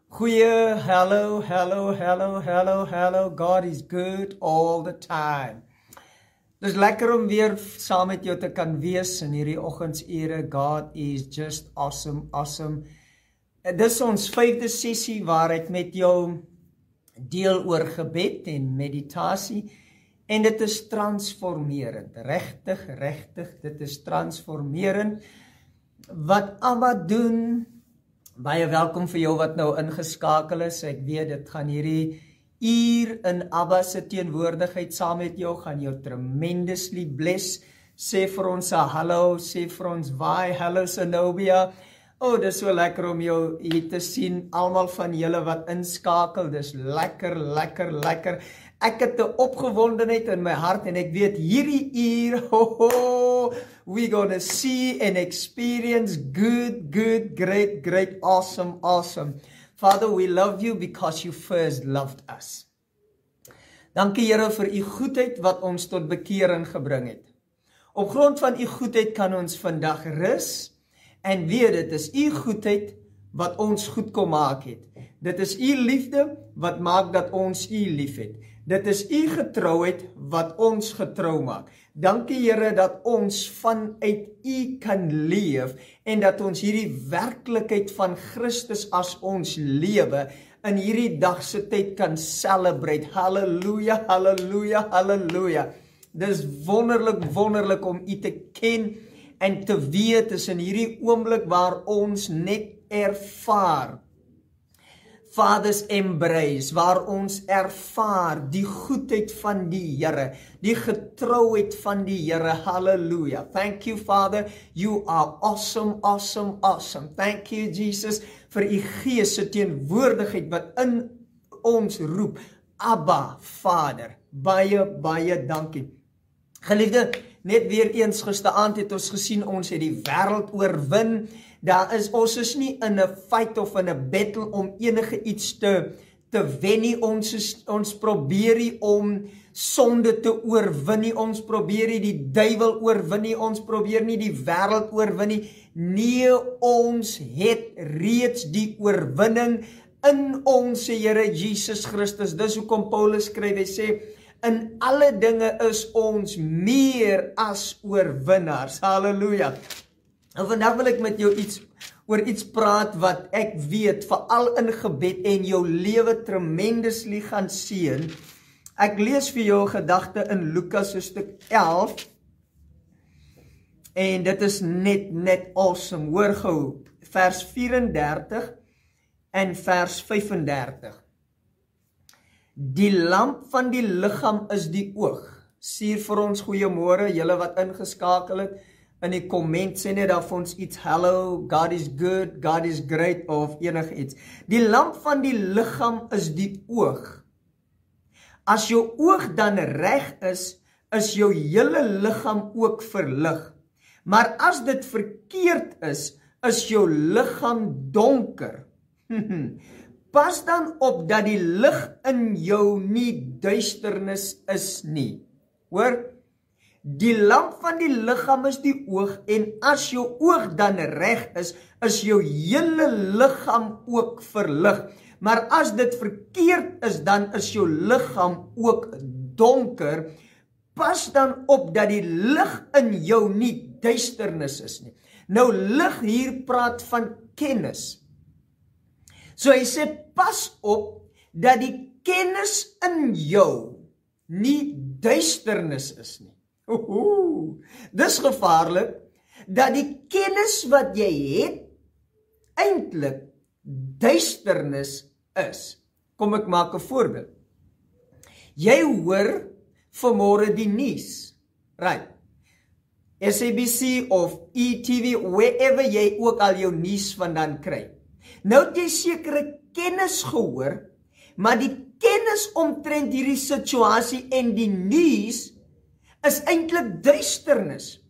Goeie, hello. God is good all the time. Dis lekker om weer saam met jou te kan wees in hierdie oggendure. God is just awesome. Dis ons 5de sessie waar ek met jou deel oor gebed en meditasie. En dit is transformerend. Regtig, dit is transformerend. Wat Abba doen, baie welkom vir jou wat nou ingeskakel is. Ek weet, dit gaan hierdie uur in Abba se teenwoordigheid saam met jou, gaan jou tremendously bless. Sê vir ons hallo, sê vir ons bye, hallo Zenobia. Dis so lekker om jou hier te sien, almal van julle wat inskakel, dis lekker. Ek het 'n opgewondenheid in my hart en ek weet hierdie uur, we're gonna see and experience good, great, awesome. Father, we love you because you first loved us. Dankie Here vir u goedheid wat ons tot bekering gebring het. Op grond van u goedheid kan ons vandag rus en weet dit is u goedheid wat ons goed kom maak het. Dit is u liefde wat maak dat ons u lief het. Dit is u getrouheid wat ons getrou maak. Dankie Here dat ons vanuit u kan leef en dat ons hierdie werklikheid van Christus as ons lewe in hierdie dag se tyd kan celebrate. Halleluja. Dis wonderlik om u te ken en te weet is in hierdie oomblik waar ons net ervaar Father's embrace, waar ons ervaar die goedheid van die Here, die getrouheid van die Here. Halleluja. Thank you, Father. You are awesome. Thank you, Jesus, vir u Gees se teenwoordigheid wat in ons roep. Abba, Vader. Baie dankie. Geliefde, net weer eens gisteraand het ons gesien, ons het die wêreld oorwin. Ons is nie in 'n fight of in 'n battle om enige iets te wen nie. Ons probeer nie om sonde te oorwin nie. Ons probeer nie die duiwel oorwin nie. Ons probeer nie die wêreld oorwin nie. Nee, ons het reeds die oorwinning in ons Here Jesus Christus. Dis hoekom Paulus skryf, hy sê, in alle dinge is ons meer as oorwinnaars. Halleluja. En vandag wil ek met jou oor iets praat wat ek weet, veral in gebed en jou lewe tremendously gaan seën. Ek lees vir jou 'n gedagte in Lukas hoofstuk 11. En dit is net awesome. Hoor gou, vers 34 en vers 35. Die lamp van die liggaam is die oog. Stuur vir ons goeiemôre, julle wat ingeskakel het. In die komment sê net daar vir ons iets, hello, God is good, God is great, of enig iets. Die lamp van die liggaam is die oog. As jou oog dan reg is jou hele liggaam ook verlig. Maar as dit verkeerd is jou liggaam donker. Pas dan op dat die lig in jou nie duisternis is nie. Hoor? Die lamp van die liggaam is die oog, en as jou oog dan reg is jou hele liggaam ook verlig. Maar as dit verkeerd is, dan is jou liggaam ook donker. Pas dan op dat die lig in jou nie duisternis is nie. Nou lig hier praat van kennis. So hy sê, pas op dat die kennis in jou nie duisternis is nie. Dis gevaarlik, dat die kennis wat jy het, eintlik duisternis is. Kom ek maak 'n voorbeeld. Jy hoor vanmôre die nuus, right? SABC of ETV, wherever jy ook al jou nuus vandaan kry. Nou het jy sekere kennis gehoor, maar die kennis omtrent hierdie situasie en die nuus is eintlik duisternis.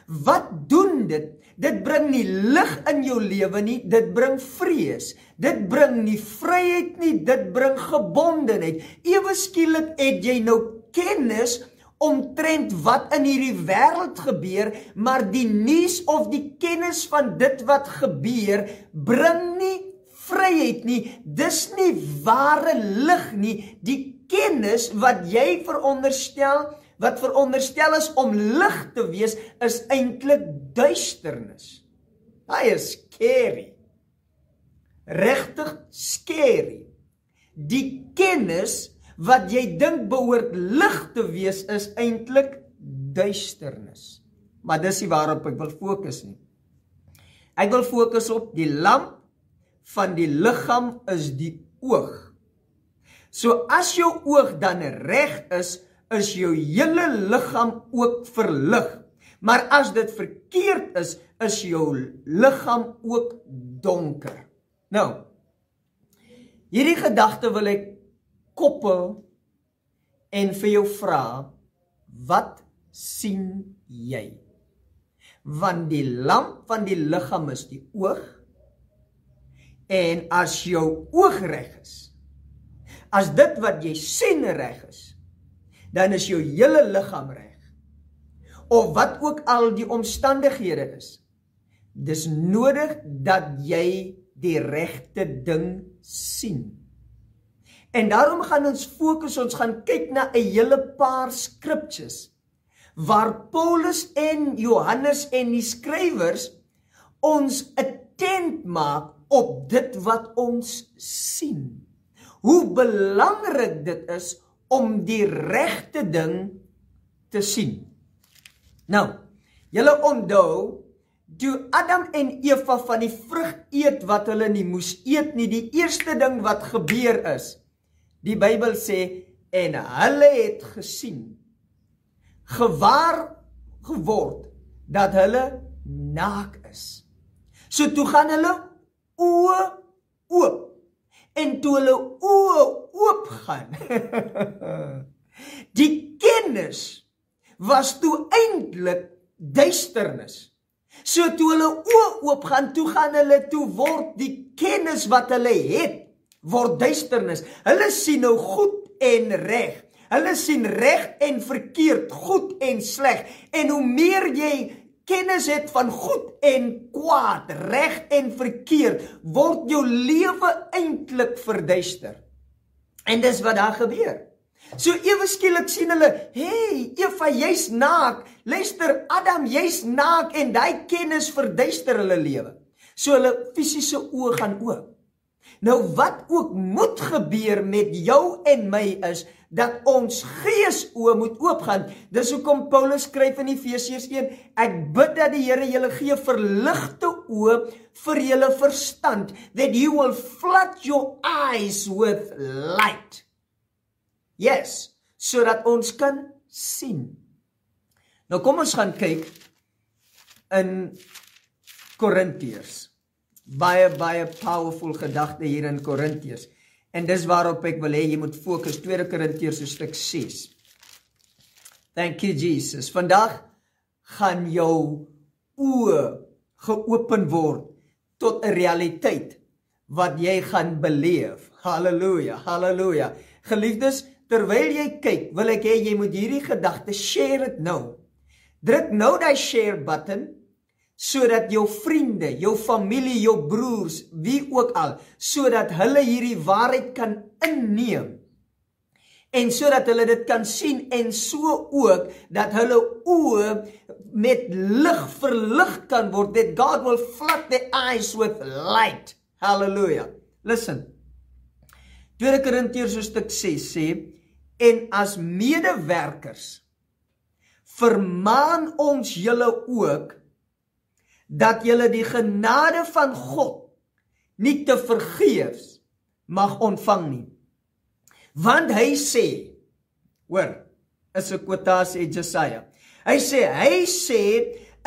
Wat doen dit? Dit bring nie lig in jou lewe nie, dit bring vrees. Dit bring nie vryheid nie, dit bring gebondenheid. Ewe skielik het jy nou kennis omtrent wat in hierdie wêreld gebeur, maar die nuus of die kennis van dit wat gebeur, bring nie vryheid nie, dis nie ware lig nie. Die kennis wat jy wat veronderstel is om lig te wees, is eintlik duisternis. Hy is scary. Regtig scary. Die kennis wat jy dink behoort lig te wees, is eintlik duisternis. Maar dis nie waarop ek wil fokus nie. Ek wil fokus op die lamp van die liggaam is die oog. So as jou oog dan reg is jou hele liggaam ook verlig. Maar as dit verkeerd is jou liggaam ook donker. Nou, hierdie gedagte wil ek koppel en vir jou vra, wat sien jy? Want die lamp van die liggaam is die oog, en as jou oog reg is, as dit wat jy sien reg is, dan is jou hele liggaam reg. Of wat ook al die omstandighede is, dis nodig dat jy die regte ding sien. En daarom gaan ons fokus, ons gaan kyk na 'n hele paar scriptures, waar Paulus en Johannes en die skrywers ons attent maak op dit wat ons sien. Hoe belangrik dit is om die regte ding te sien. Nou, julle onthou, toe Adam en Eva van die vrug eet wat hulle nie moes eet nie, die eerste ding wat gebeur is, die Bybel sê, en hulle het gesien, gewaar geword, dat hulle naak is. So toe gaan hulle oë oop, en toe hulle oë oop gaan, die kennis was toe eintlik duisternis. So toe hulle oë oop gaan, toe word die kennis wat hulle het, word duisternis. Hulle sien nou goed en reg. Hulle sien reg en verkeerd, goed en sleg. En hoe meer jy kennis het van goed en kwaad, reg en verkeerd, word jou lewe eintlik verduister. En dis wat daar gebeur. So ewe skielik sien hulle, hey, Eva, jy's naak. Luister, Adam, jy's naak, en daai kennis verduister hulle lewe. So hulle fisiese oë gaan oop. Nou wat ook moet gebeur met jou en my is, dat ons geesoë moet oopgaan. Dis hoekom Paulus skryf in Efesiërs 1, ek bid dat die Here julle gee verligte oë vir julle verstand, that you will flood your eyes with light. Yes, sodat ons kan sien. Nou kom ons gaan kyk in Korintiërs. Baie powerful gedagte hier in Korintiërs. En dis waarop ek wil hê jy moet fokus, 2 Korintiërs hoofstuk 6. Thank you Jesus. Vandag gaan jou oë geopen word tot 'n realiteit wat jy gaan beleef. Halleluja, halleluja. Geliefdes, terwyl jy kyk, wil ek hê jy moet hierdie gedagte share dit nou. Druk nou die share button, sodat jou vriende, jou familie, jou broers, wie ook al, sodat hulle hierdie waarheid kan inneem, en sodat hulle dit kan sien, en so ook, dat hulle oë met lig verlig kan word, that God will flood their eyes with light. Hallelujah. Listen, 2 Korintiërs hoofstuk 6 sê, en as medewerkers, vermaan ons julle ook, dat julle die genade van God nie te vergeefs mag ontvang nie. Want hy sê, hoor, is 'n quotasie uit Jesaja. Hy sê,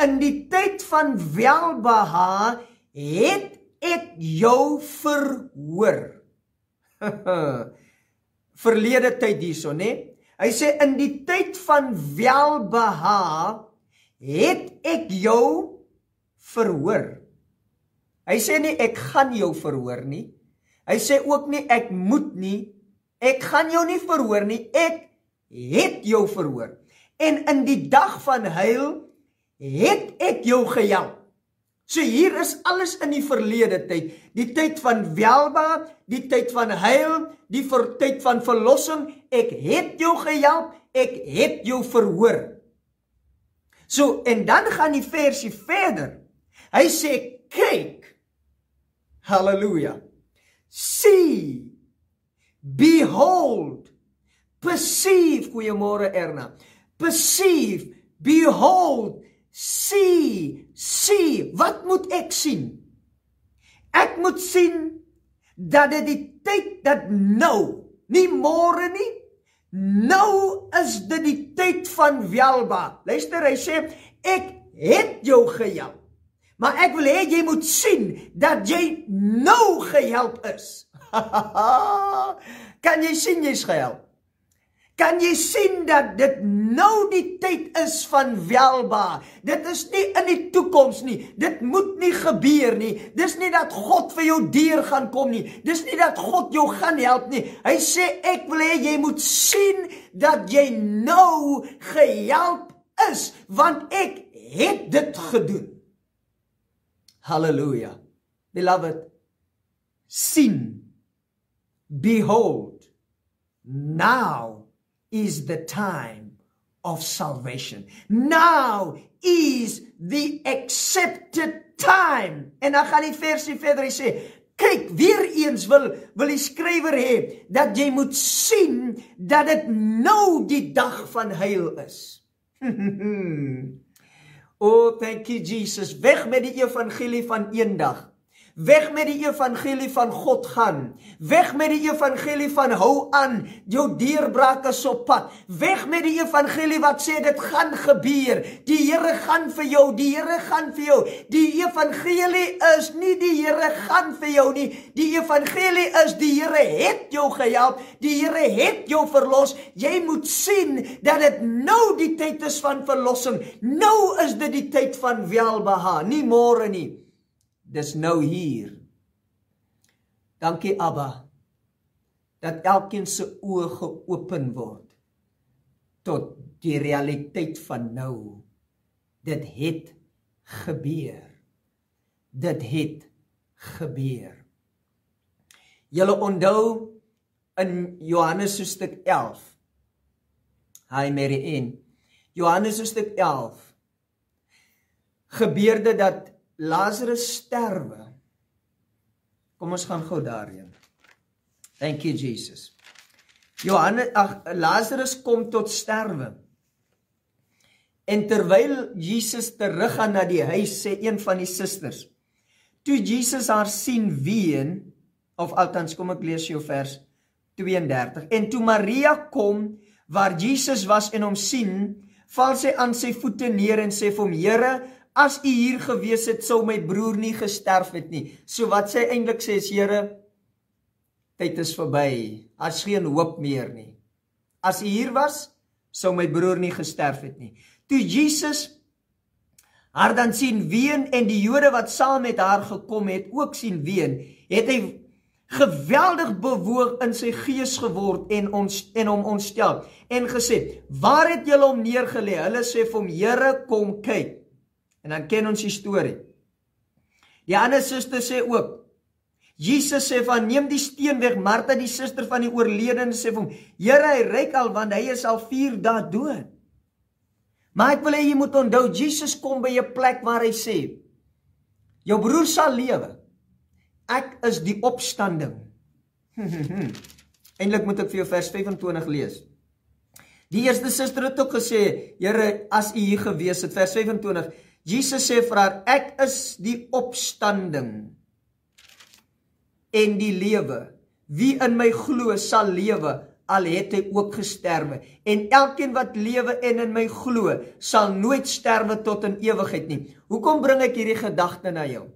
in die tyd van welbehae het ek jou verhoor. Verlede tyd hierso, né? Hy sê, in die tyd van welbehae het ek jou verhoor. Hy sê nie, ek gaan jou verhoor nie. Hy sê ook nie, ek moet nie. Ek gaan jou nie verhoor nie, ek het jou verhoor. en in die dag van heil het ek jou gehelp. So hier is alles in die verlede tyd, die tyd van welba, die tyd van heil, die tyd van verlossing, ek het jou gehelp, ek het jou verhoor. So, en dan gaan die versie verder, hy sê, kyk, halleluja, see, behold, perceive, goeiemôre Erna, perceive, behold, see, wat moet ek sien? Ek moet sien, dat dit die tyd, dat nou, nie môre nie, nou is dit die tyd van welba. Luister, hy sê, ek het jou gehelp, maar ek wil hê jy moet sien, dat jy nou gehelp is. Kan jy sien jy's gehelp? Kan jy sien dat dit nou die tyd is van welba? Dit is nie in die toekoms nie. Dit moet nie gebeur nie. Dis nie dat God vir jou deur gaan kom nie. Dis nie dat God jou gaan help nie. Hy sê, ek wil hê jy moet sien dat jy nou gehelp is, want ek het dit gedoen. Halleluja. Beloved, sien, behold, now is the time of salvation. Now is the accepted time. En dan gaan die versie verder, hy sê, kyk, weer eens wil die skrywer hê, dat jy moet sien, dat dit nou die dag van heil is. Oh, thank you Jesus, weg met die evangelie van eendag. Weg met die evangelie van God gaan. Weg met die evangelie van hou aan, jou deurbraak is op pad. Weg met die evangelie wat sê dit gaan gebeur. Die Here gaan vir jou, die Here gaan vir jou. Die evangelie is nie die Here gaan vir jou nie. Die evangelie is die Here het jou gehelp. Die Here het jou verlos. Jy moet sien dat dit nou die tyd is van verlossing. Nou is dit die tyd van welbehae, nie môre nie. Dis nou hier. Dankie Abba, dat elkeen se oë geopen word tot die realiteit van nou. Dit het gebeur. Dit het gebeur. Julle onthou in Johannes hoofstuk 11. Hi Mary Ann. Johannes hoofstuk 11. Gebeurde dat Lazarus sterwe. Kom ons gaan gou daarheen. Thank you Jesus. Lazarus kom tot sterwe. En terwyl Jesus teruggaan na die huis, sê een van die susters, toe Jesus haar sien ween, of althans kom ek lees jou vers 32, en toe Maria kom, waar Jesus was en hom sien, val sy aan sy voete neer en sê vir hom, Here, as u hier gewees het, sou my broer nie gesterf het nie. So wat sy eintlik sê is, Here, tyd is verby, as geen hoop meer nie. As u hier was, sou my broer nie gesterf het nie. Toe Jesus haar dan sien ween en die Jode wat saam met haar gekom het, ook sien ween, het hy geweldig bewoog in sy gees geword en hom ontstel en gesê, waar het julle hom neergelê? Hulle sê vir hom, Here, kom kyk. En dan ken ons die storie. Die ander suster sê ook, Jesus sê van, neem die steen weg. Martha, die suster van die oorledene, sê vir hom, Here, hy ryk al, want hy is al 4 dae dood. Maar ek wil hê jy moet onthou, Jesus kom by 'n plek waar hy sê, jou broer sal lewe. Ek is die opstanding. Eintlik moet ek vir jou vers 25 lees. Die eerste suster het ook gesê, Here, as u hier gewees het, vers 25, Jesus sê vir haar, ek is die opstanding en die lewe. Wie in my glo sal lewe, al het hy ook gesterwe. En elkeen wat lewe en in my glo, sal nooit sterwe tot in ewigheid nie. Hoekom bring ek hierdie gedagte na jou?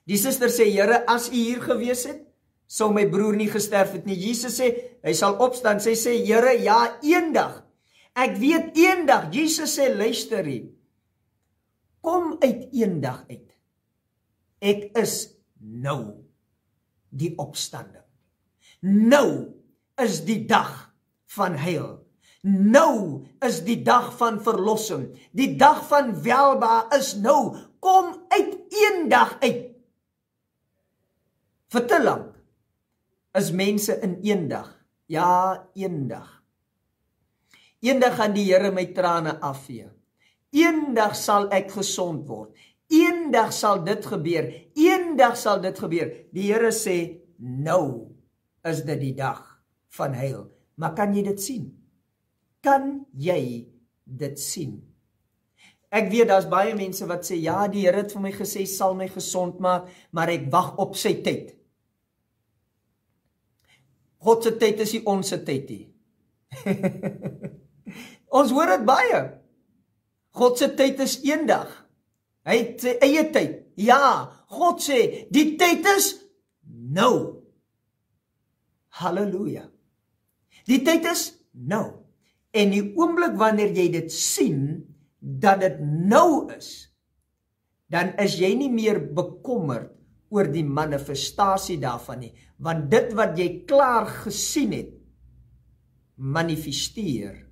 Die suster sê, Here, as u hier gewees het, sou my broer nie gesterf het nie. Jesus sê, hy sal opstaan. Sy sê, Here, ja, eendag. Ek weet eendag. Jesus sê, luister hier. Kom uit eendag uit. Ek is nou die opstanding. Nou is die dag van heil. Nou is die dag van verlossing. Die dag van welbehae is nou. Kom uit een dag uit. Vir te lank is mense in een dag. Ja, een dag. Eendag gaan die Here my trane afvee. Eendag sal ek gesond word. Eendag sal dit gebeur. Eendag sal dit gebeur. Die Here sê, nou is dit die dag van heil. Maar kan jy dit sien? Kan jy dit sien? Ek weet, daar's baie mense wat sê, ja, die Here het vir my gesê, sal my gesond maak, maar ek wag op sy tyd. God se tyd is nie ons se tyd nie. Ons hoor dit baie. God se tyd is eendag. Hy het sy eie tyd. Ja, God sê, die tyd is nou. Halleluja. Die tyd is nou. En die oomblik wanneer jy dit sien, dat dit nou is, dan is jy nie meer bekommerd oor die manifestasie daarvan nie, want dit wat jy klaar gesien het, manifesteer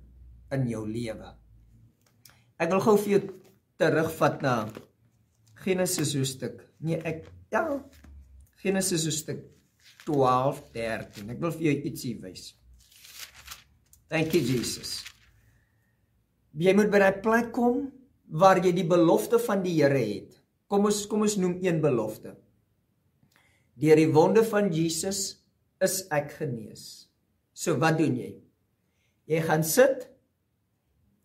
in jou lewe. Ek wil gou vir jou terugvat na Genesis hoofstuk. Genesis hoofstuk 12:13. Ek wil vir jou ietsie wys. Thank you, Jesus. Jy moet by die plek kom waar jy die belofte van die Here het. Kom ons noem een belofte. Deur die wonde van Jesus is ek genees. So wat doen jy? Jy gaan sit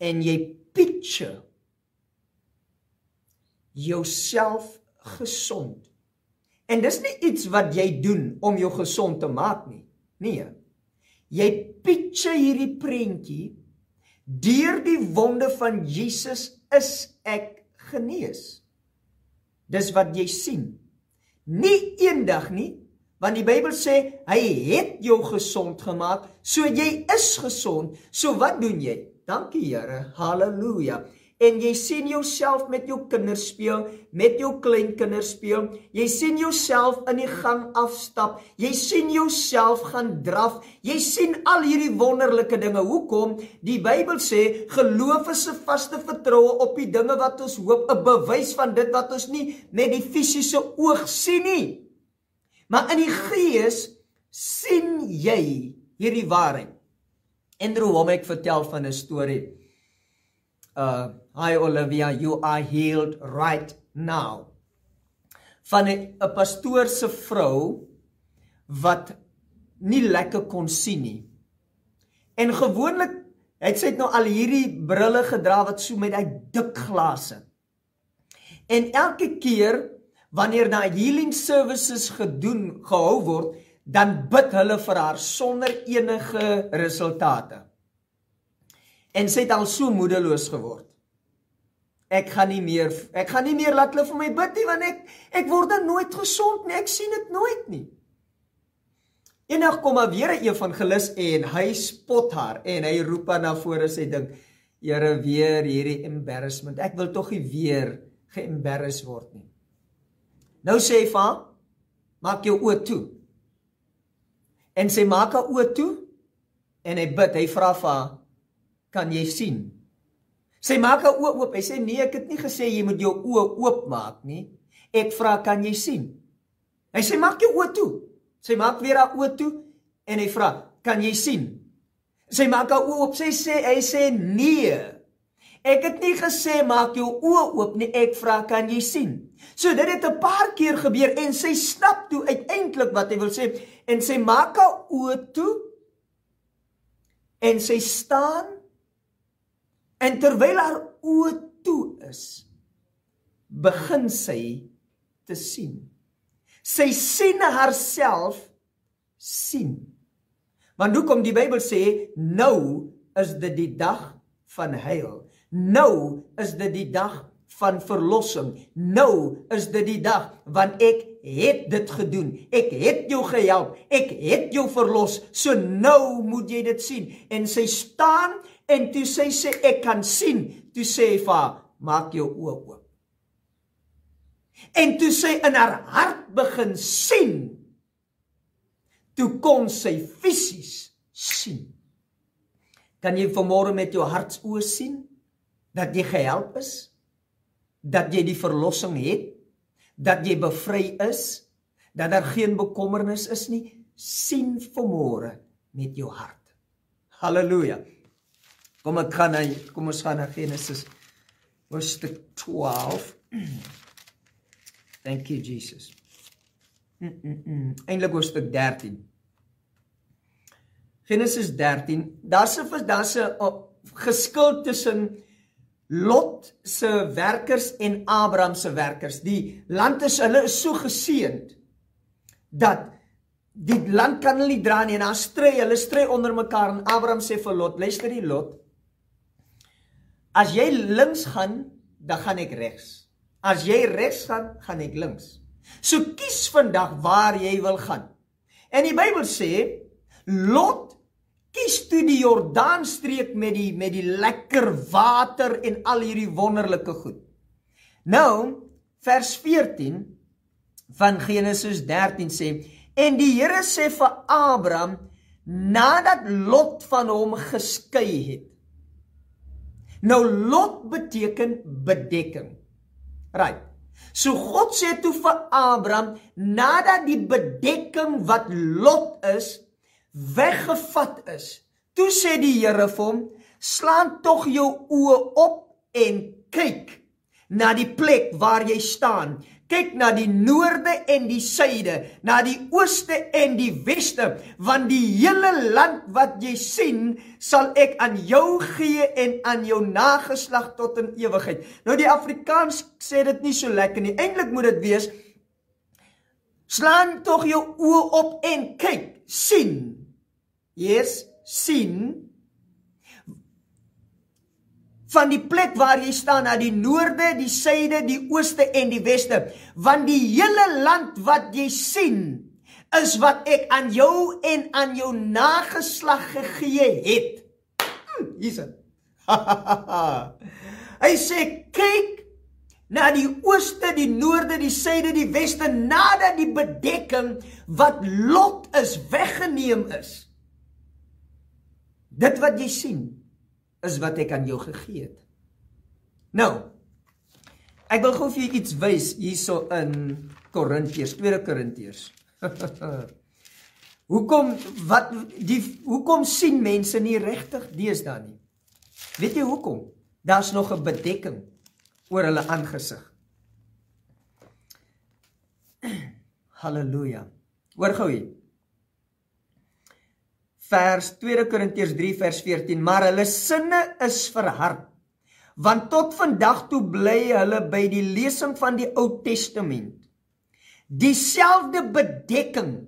en jy picture jouself gesond. En dis nie iets wat jy doen om jou gesond te maak nie. Nee. Jy picture hierdie prentjie, deur die wonde van Jesus is ek genees. Dis wat jy sien. Nie eendag nie, want die Bybel sê, hy het jou gesond gemaak, so jy is gesond. So wat doen jy? Dankie Here, halleluja. En jy sien jouself met jou kinders speel, met jou kleinkinders speel, jy sien jouself in die gang afstap, jy sien jouself gaan draf, jy sien al hierdie wonderlike dinge. Hoekom? Die Bybel sê, geloof is 'n vaste vertroue op die dinge wat ons hoop, 'n bewys van dit wat ons nie met die fisiese oog sien nie. Maar in die gees sien jy hierdie waarheid. Andrew Wommack vertel van 'n storie. Hi Olivia, you are healed right now. Van 'n pastoor se vrou wat nie lekker kon sien nie. En gewoonlik, sy het nou al hierdie brille gedra wat so met hy dik glase. En elke keer wanneer daar healing services gehou word, dan bid hulle vir haar sonder enige resultate. En sy het al so moedeloos geword. Ek gaan nie meer laat hulle vir my bid nie, want ek word dan nooit gesond nie, ek sien dit nooit nie. Eendag kom maar weer 'n evangelis en hy spot haar, en hy roep haar na vore, sy dink, Here, weer hierdie embarrassment, ek wil tog nie weer geembarrass word nie. Nou sê hy vir haar, maak jou oë toe. En sy maak haar oë toe, en hy bid, hy vra vir haar, kan jy sien? Sy maak haar oë oop, hy sê, nee, ek het nie gesê, jy moet jou oë oop maak nie, ek vra, kan jy sien? Hy sê, maak jou oë toe. Sy maak weer haar oë toe, en hy vra, kan jy sien? Sy maak haar oë oop, hy sê, nee, ek het nie gesê, maak jou oë oop nie, ek vra, kan jy sien? So dit het 'n paar keer gebeur, en sy snap toe uiteindelik wat hy wil sê, en sy maak haar oë toe, en sy staan, en terwyl haar oë toe is, begin sy te sien. Sy sien haarself sien. Want hoekom die Bybel sê, nou is dit die dag van heil. Nou is dit die dag van verlossing. Nou is dit die dag, want ek het dit gedoen. Ek het jou gehelp. Ek het jou verlos. So nou moet jy dit sien. En sy staan, en toe sy sê, ek kan sien, toe sê hy vir haar, maak jou oë oop. En toe sy in haar hart begin sien, toe kon sy fisies sien. Kan jy vanmôre met jou hartsoë sien dat jy gehelp is, dat jy die verlossing het, dat jy bevry is, dat daar geen bekommernis is nie? Sien vanmôre met jou hart. Halleluja. Kom ons gaan na Genesis hoofstuk 12. Thank you, Jesus. Eintlik hoofstuk 13. Genesis 13, daar's 'n geskil tussen Lot se werkers en Abraham se werkers. Die land hulle is so geseënd dat die land kan hulle nie dra nie en hulle stry onder mekaar en Abraham sê vir Lot, luister die Lot, as jy links gaan, dan gaan ek regs. As jy regs gaan, gaan ek links. So kies vandag waar jy wil gaan. En die Bybel sê, Lot kies toe die Jordaanstreek met die lekker water en al hierdie wonderlike goed. Nou, vers 14 van Genesis 13 sê, en die Here sê vir Abraham, nadat Lot van hom geskei het. Nou, Lot beteken bedekking. Right. So God sê toe vir Abraham, nadat die bedekking wat Lot is, weggevat is, toe sê die Here vir hom, slaan tog jou oë op en kyk na die plek waar jy staan. Kyk na die noorde en die suide, na die ooste en die weste, want die hele land wat jy sien, sal ek aan jou gee en aan jou nageslag tot in ewigheid. Nou die Afrikaans sê dit nie so lekker nie. Eintlik moet dit wees, slaan tog jou oë op en kyk, sien. Yes, sien. Van die plek waar jy staan, na die noorde, die suide, die ooste en die weste. Want die hele land wat jy sien, is wat ek aan jou en aan jou nageslag gegee het. Hier is dit. Hy sê, kyk na die ooste, die noorde, die suide, die weste, nadat die bedekking wat Lot is, weggeneem is. Dit wat jy sien, is wat ek aan jou gegee het. Nou, ek wil gou vir jy iets wys hierso in Korintiërs, 2 Korintiërs. Hoekom sien mense nie regtig deesdae nie? Weet jy hoekom? Daar's nog 'n bedekking oor hulle aangesig. Halleluja. Hoor gou hier. 2 Korintiërs 3 vers 14, maar hulle sinne is verhard, want tot vandag toe bly hulle by die lesing van die Ou Testament. Dieselfde bedekking,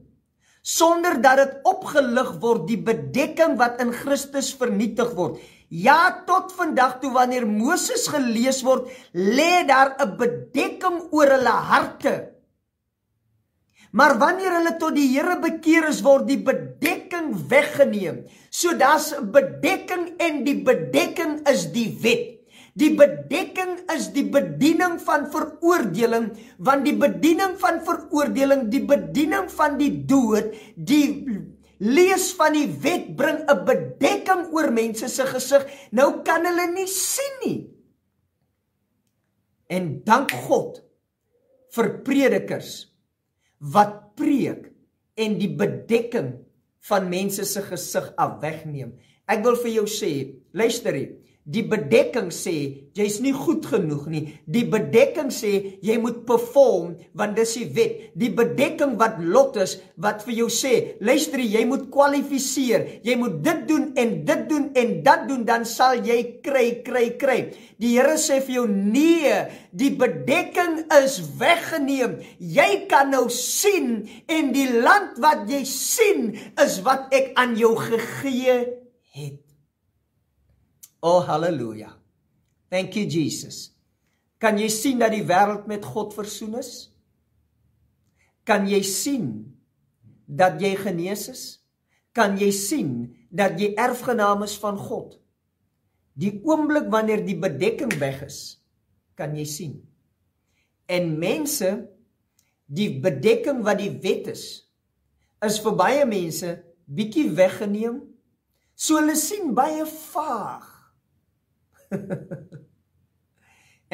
sonder dat dit opgelig word, die bedekking wat in Christus vernietig word. Ja, tot vandag toe wanneer Moses gelees word, lê daar 'n bedekking oor hulle harte. Maar wanneer hulle tot die Here bekeer is, word die bedekking weggeneem. So daar's 'n bedekking en die bedekking is die wet. Die bedekking is die bediening van veroordeling, want die bediening van veroordeling, die bediening van die dood, die lees van die wet bring 'n bedekking oor mense se gesig. Nou kan hulle nie sien nie. En dank God vir predikers wat preek en die bedekking van mense se gesig af wegneem. Ek wil vir jou sê, luister hier, die bedekking sê, jy's nie goed genoeg nie. Die bedekking sê, jy moet perform, want dis die wet. Die bedekking wat Lot is, wat vir jou sê, luister jy moet kwalifiseer, jy moet dit doen en dit doen en dat doen, dan sal jy kry. Die Here sê vir jou, nee, die bedekking is weggeneem. Jy kan nou sien, en die land wat jy sien, is wat ek aan jou gegee het. Oh, halleluja. Thank you, Jesus. Kan jy sien dat die wêreld met God versoen is? Kan jy sien dat jy genees is? Kan jy sien dat jy erfgenaam is van God? Die oomblik wanneer die bedekking weg is, kan jy sien. En mense, die bedekking wat die wet is vir baie mense bietjie weggeneem, So hulle sien baie vaag.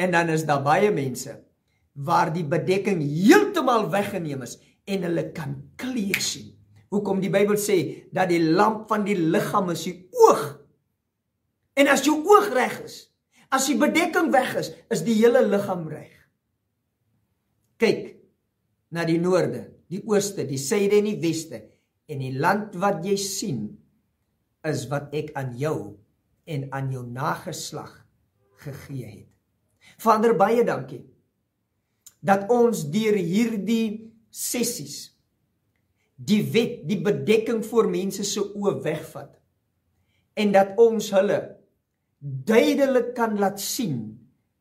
En dan is daar baie mense waar die bedekking heeltemal weggeneem is en hulle kan klaar sien. Hoekom die Bybel sê dat die lamp van die liggaam is die oog. En as jou oog reg is, as die bedekking weg is die hele liggaam reg. Kyk na die noorde, die ooste, die suide en die weste, en die land wat jy sien, is wat ek aan jou en aan jou nageslag gegee het. Vader, baie dankie, dat ons deur hierdie sessies, die wet, die bedekking voor mense se oë wegvat, en dat ons hulle duidelik kan laat sien,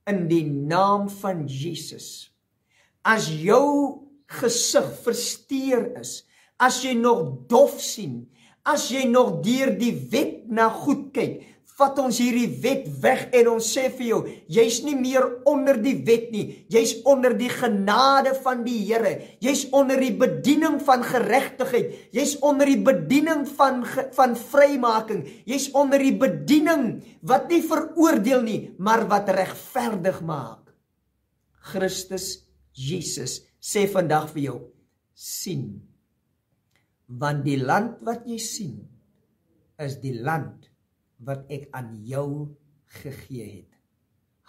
in die naam van Jesus. As jou gesig versteur is, as jy nog dof sien, as jy nog deur die wet na goed kyk, vat ons hierdie wet weg en ons sê vir jou, jy's nie meer onder die wet nie, jy's onder die genade van die Here, jy's onder die bediening van geregtigheid, jy's onder die bediening van vrymaking, jy's onder die bediening wat nie veroordeel nie, maar wat regverdig maak. Christus Jesus sê vandag vir jou, sien, want die land wat jy sien, is die land wat ek aan jou gegee het.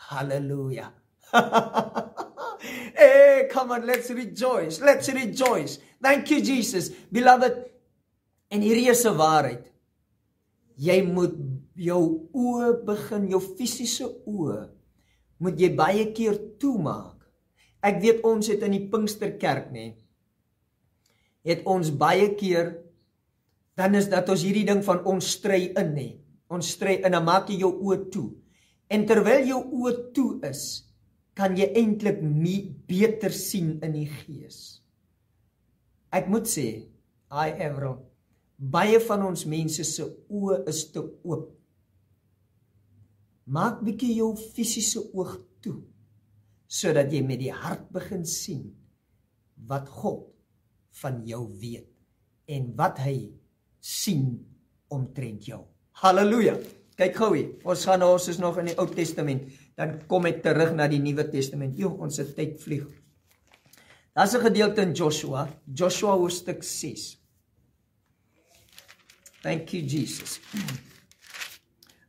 Halleluja. Hey, come on, let's rejoice. Let's rejoice. Thank you, Jesus. Beloved, en hierdie is 'n waarheid. Jy moet jou oë begin, jou fisiese oë, moet jy baie keer toemaak. Ek weet ons het in die Pinksterkerk, nee, het ons baie keer, dan is dat ons hierdie ding van ons stry in, nee. Ons stry in, dan maak jy jou oë toe. En terwyl jou oë toe is, kan jy eintlik beter sien in die gees. Ek moet sê, Avril, baie van ons mense se oë is te oop. Maak bietjie jou fisiese oog toe, sodat jy met die hart begin sien wat God van jou weet en wat hy sien omtrent jou. Halleluja. Kyk gou hier. Ons is nog in die Ou Testament. Dan kom ek terug na die Nuwe Testament. Ons se tyd vlieg. Daar's 'n gedeelte in Joshua hoofstuk 6. Thank you Jesus.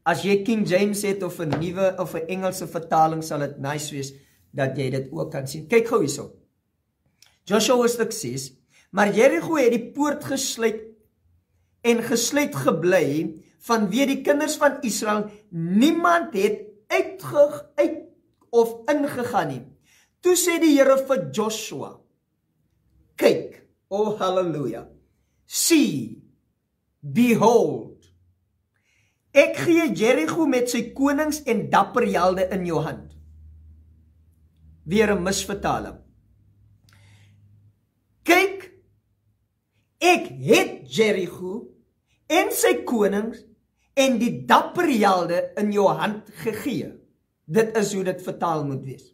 As jy King James het of 'n nuwe of 'n Engelse vertaling, sal dit nice wees dat jy dit ook kan sien. Kyk gou hierso. Joshua hoofstuk 6. Maar Jerigo het die poort gesluit en gesluit gebly, vanweë die kinders van Israel, niemand het uit of ingegaan nie. Toe sê die Here vir Joshua, kyk, oh hallelujah, see, behold, ek gee Jerigo met sy konings en dapperhelde in jou hand. Weer 'n misvertaling. Kyk, ek het Jerigo en sy konings en die dapperhelde in jou hand gegee. Dit is hoe dit vertaal moet wees.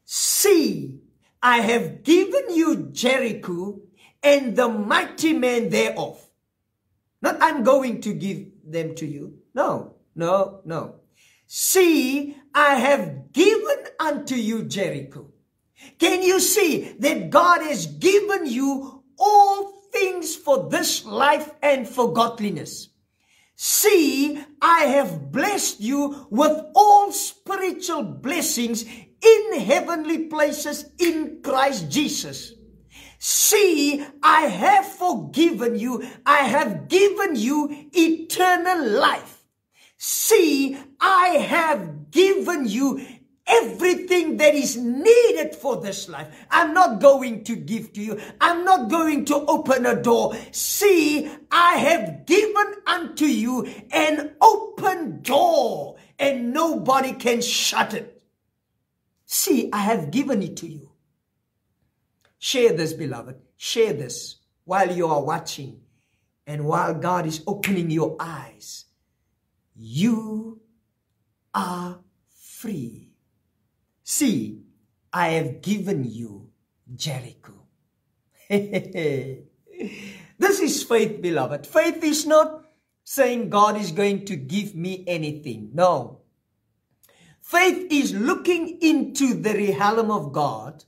See, I have given you Jericho and the mighty men thereof. Not I'm going to give them to you. No. See, I have given unto you Jericho. Can you see that God has given you all things for this life and for godliness? See, I have blessed you with all spiritual blessings in heavenly places in Christ Jesus. See, I have forgiven you. I have given you eternal life. See, I have given you everything that is needed for this life. I'm not going to give to you. I'm not going to open a door. See, I have given unto you an open door, and nobody can shut it. See, I have given it to you. Share this, beloved. Share this while you are watching and while God is opening your eyes. You are free. See, I have given you Jericho. This is faith, beloved. Faith is not saying God is going to give me anything. No. Faith is looking into the realm of God.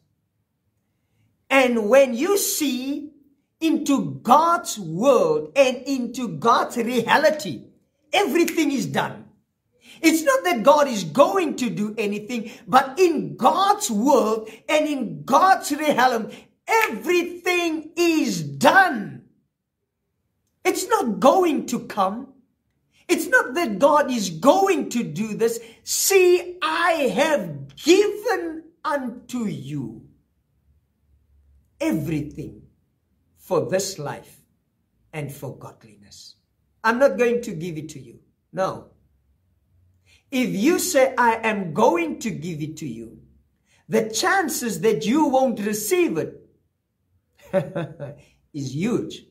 And when you see into God's world and into God's reality, everything is done. It's not that God is going to do anything, but in God's world and in God's realm, everything is done. It's not going to come. It's not that God is going to do this. See, I have given unto you everything for this life and for godliness. I'm not going to give it to you. No. If you say, I am going to give it to you, the chances that you won't receive it is huge.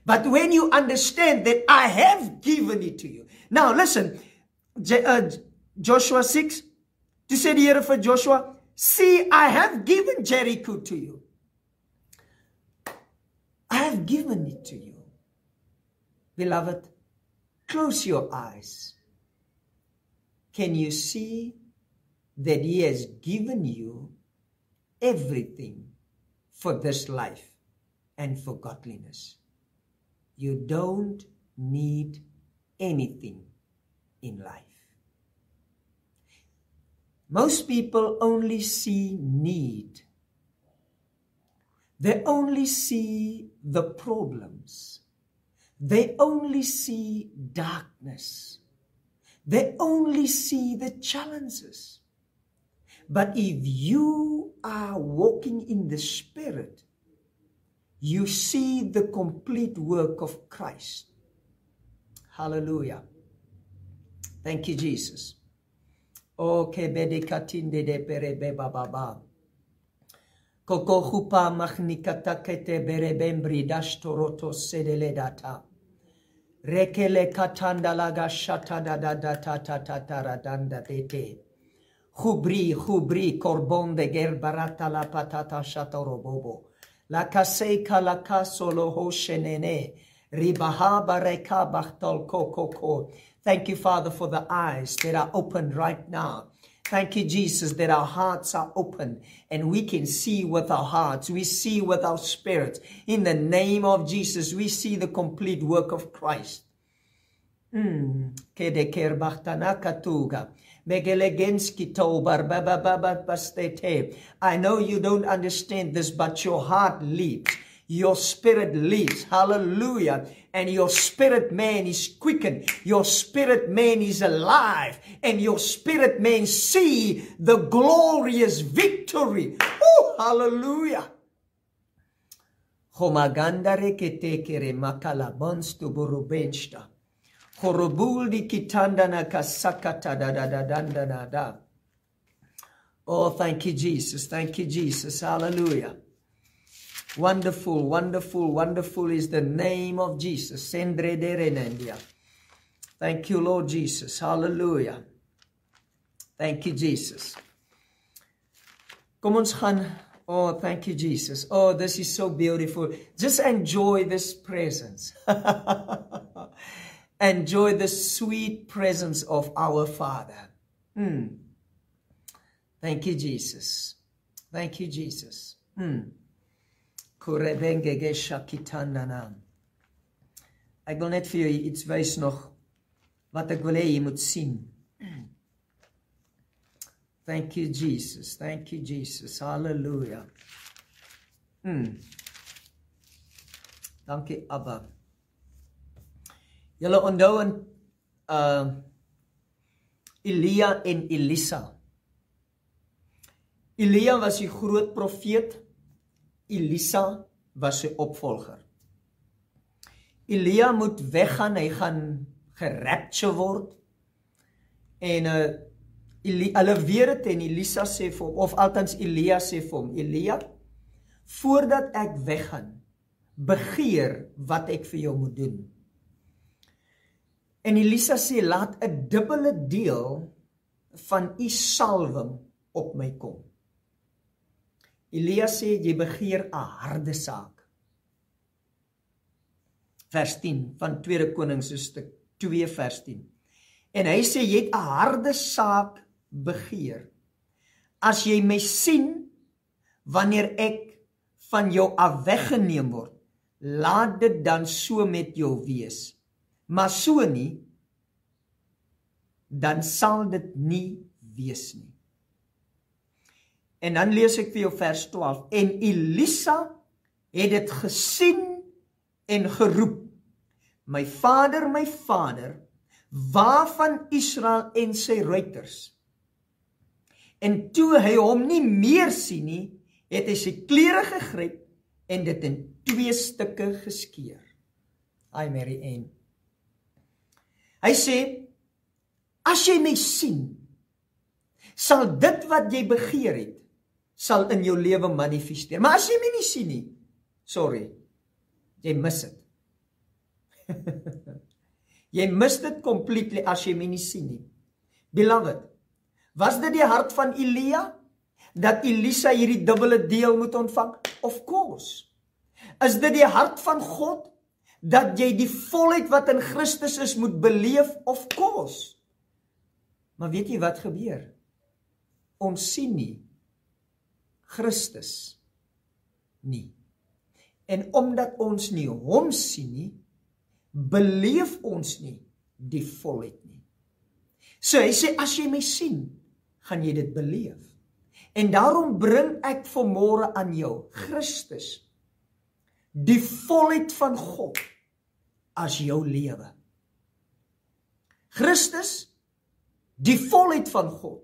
But when you understand that I have given it to you. Now listen, Joshua 6, to say the Here for Joshua, see, I have given Jericho to you. I have given it to you. Beloved, close your eyes. Can you see that He has given you everything for this life and for godliness? You don't need anything in life. Most people only see need. They only see the problems. They only see darkness. They only see the challenges. But if you are walking in the Spirit, you see the complete work of Christ. Hallelujah. Thank you, Jesus. O kebede katinde de perebe bababa. Koko hupa magnikata kete berebembri dashtoroto sedeledata. Rekele katanda laga shata da da da ta ta ta ta radanda dete. Hubri korbonde gerbarata la patata shatorobobo. La kaseka la kasolo ho shenene. Ribaha bareka bachtol koko. Thank you, Father, for the eyes that are open right now. Thank you, Jesus, that our hearts are open and we can see with our hearts. We see with our spirits. In the name of Jesus, we see the complete work of Christ. I know you don't understand this, but your heart leaps. Your spirit leaps. Hallelujah. And your spirit man is quickened. Your spirit man is alive. And your spirit man see the glorious victory. Oh, hallelujah. Homagandare ketekere makalabons to burubensta. Horobuldi kitandana kasakata da da da da da da. Oh, thank you, Jesus. Thank you, Jesus. Hallelujah. Wonderful, wonderful, wonderful is the name of Jesus. Sendre de renendia. Thank you, Lord Jesus. Hallelujah. Thank you, Jesus. Kom ons gaan. Oh, thank you, Jesus. Oh, this is so beautiful. Just enjoy this presence. Enjoy the sweet presence of our Father. Thank you, Jesus. Thank you, Jesus. Ek wil net vir jou iets wys nog wat ek wil hê jy moet sien. Thank you, Jesus. Thank you, Jesus. Hallelujah. Dankie, Abba. Julle onthou in Elia en Elisa. Elia was die groot profeet. Elisa was sy opvolger. Elia moet weggaan, hy gaan gerapture word. En hulle weer het en Elisa sê vir hom, of althans Elia sê vir hom, Elia, voordat ek weggaan, begeer wat ek vir jou moet doen. En Elisa sê, laat 'n dubbele deel van u salwing op my kom. Elia sê, jy begeer 'n harde saak. Vers 10 van 2 Konings hoofstuk 2 vers 10. En hy sê, jy het 'n harde saak begeer. As jy my sien, wanneer ek van jou af weggeneem word, laat dit dan so met jou wees. Maar so nie, dan sal dit nie wees nie. En dan lees ek vir jou vers 12. En Elisa het dit gesien en geroep, my vader, waarvan Israel en sy ruiters? En toe hy hom nie meer sien nie, het hy sy klere gegryp en dit in 2 stukke geskeur. Ai Mary Ann. Hy sê, as jy my sien, sal dit wat jy begeer het, sal in jou lewe manifesteer. Maar as jy my nie sien nie, sorry, jy mis dit. Jy mis dit completely as jy my nie sien nie. Beloved, was dit die hart van Elia, dat Elisa hierdie dubbele deel moet ontvang? Of course. Is dit die hart van God, dat jy die volheid wat in Christus is moet beleef? Of course. Maar weet jy wat gebeur? Ons sien nie Christus nie. En omdat ons nie hom sien nie, beleef ons nie die volheid nie. So hy sê, as jy my sien, gaan jy dit beleef. En daarom bring ek vanmôre aan jou, Christus, die volheid van God, as jou lewe. Christus, die volheid van God,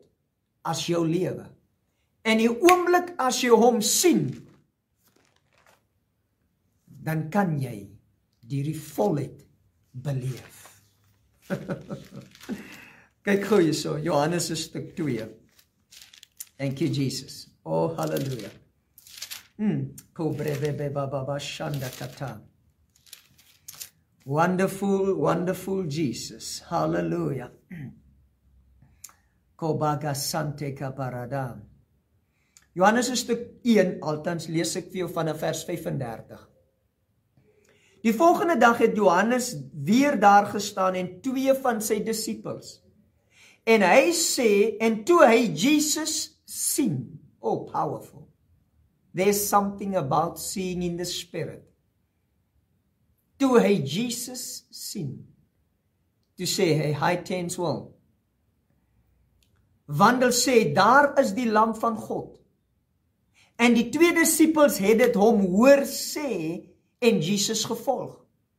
as jou lewe. En die oomblik as jy hom sien, dan kan jy die volheid beleef. Kyk gou hierso, Johannes stuk 2. Thank you, Jesus. Oh, hallelujah. Wonderful, wonderful Jesus. Hallelujah. Kobaga sante kaparada. Johannes stuk 1, althans lees ek vir jou vanaf vers 35. Die volgende dag het Johannes weer daar gestaan en 2 van sy disippels. En hy sê, en toe hy Jesus sien, oh powerful, there's something about seeing in the spirit. Toe hy Jesus sien, toe sê hy, hy tens wel, wandel sê, daar is die lam van God. En die 2 disippels het dit hom hoor sê, en Jesus gevolg.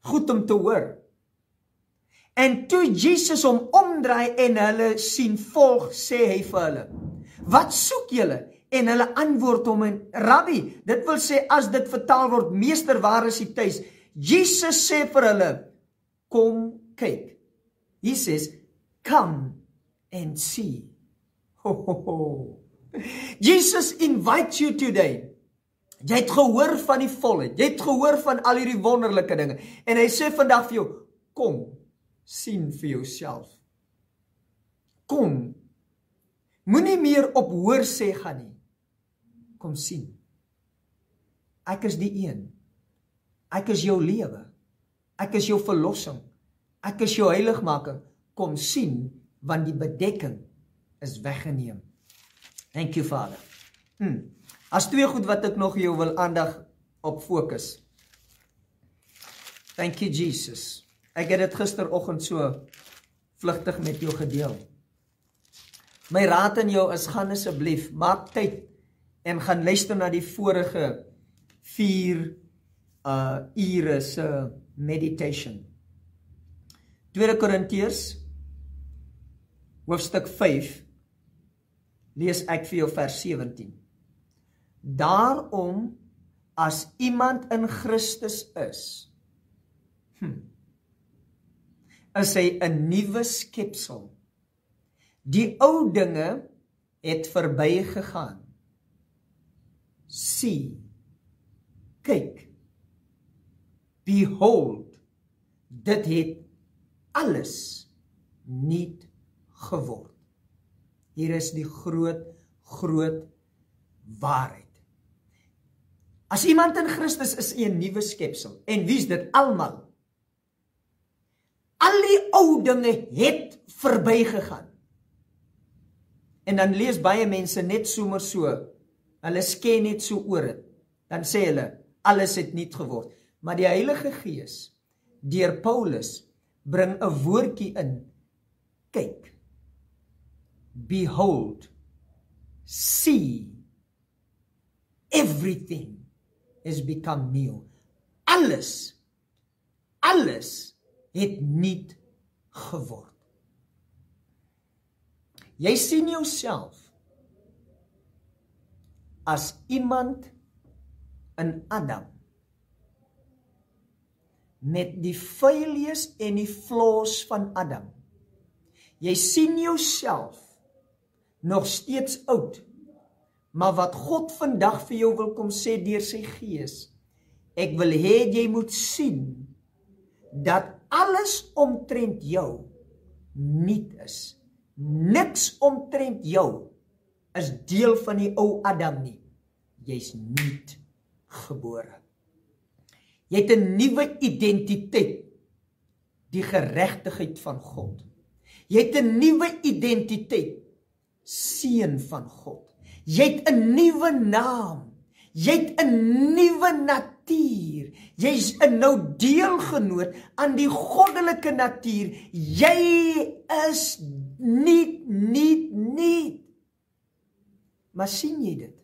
Goed om te hoor. En toe Jesus hom omdraai en hulle sien volg, sê hy vir hulle, wat soek julle? En hulle antwoord hom en, Rabbi, dit wil sê, as dit vertaal word, meester, waar is hy tuis? Jesus sê vir hulle, kom kyk. He says, come and see. Ho, ho, ho. Jesus invites you today. Jy het gehoor van die volheid, jy het gehoor van al hierdie wonderlike dinge, en hy sê vandag vir jou, kom, sien vir jouself. Kom, moenie meer op hoor sê gaan nie, kom sien. Ek is die een, ek is jou lewe, ek is jou verlossing, ek is jou heiligmaker, kom sien, want die bedekking is weggeneem. Thank you, Vader. As 2 goed wat ek nog jou wil aandag op fokus. Thank you, Jesus. Ek het dit gisteroggend so vlugtig met jou gedeel. My raad aan jou is, gaan asseblief, maak tyd en gaan luister na die vorige 4 ure se meditation. 2 Korintiërs hoofstuk 5 lees ek vir jou vers 17. Daarom, as iemand in Christus is hy 'n nuwe skepsel. Die ou dinge het verby gegaan. See, kyk, behold, dit het alles nuut geword. Hier is die groot waarheid. As iemand in Christus is 'n nuwe skepsel, en wie is dit? Almal. Al die ou dinge het verbygegaan. En dan lees baie mense net sommer so, hulle sken net so oor dit. Dan sê hulle, alles het nuut geword. Maar die Heilige Gees, deur Paulus, bring 'n woordjie in. Kyk, behold, see, everything has become new. Alles het nuut geword. Jy sien jouself as iemand in Adam, met die failures en die flaws van Adam. Jy sien jouself nog steeds oud, maar wat God vandag vir jou wil kom sê deur sy Gees, ek wil hê jy moet sien, dat alles omtrent jou nuut is. Niks omtrent jou is deel van die ou Adam nie. Jy's nuut gebore. Jy het 'n nuwe identiteit, die geregtigheid van God. Jy het 'n nuwe identiteit, seun van God. Jy het 'n nuwe naam. Jy het 'n nuwe natuur. Jy's 'n nou deelgenoot aan die goddelike natuur. Jy is nie. Maar sien jy dit?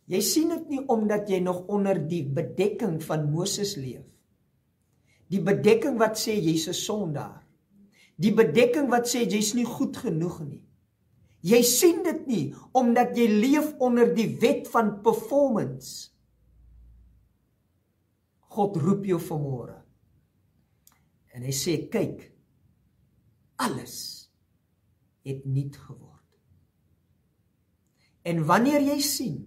Jy sien dit nie omdat jy nog onder die bedekking van Moses leef. Die bedekking wat sê jy's 'n sondaar. Die bedekking wat sê jy's nie goed genoeg nie. Jy sien dit nie omdat jy leef onder die wet van performance. God roep jou vanmôre. En hy sê, kyk, alles het nuut geword. En wanneer jy sien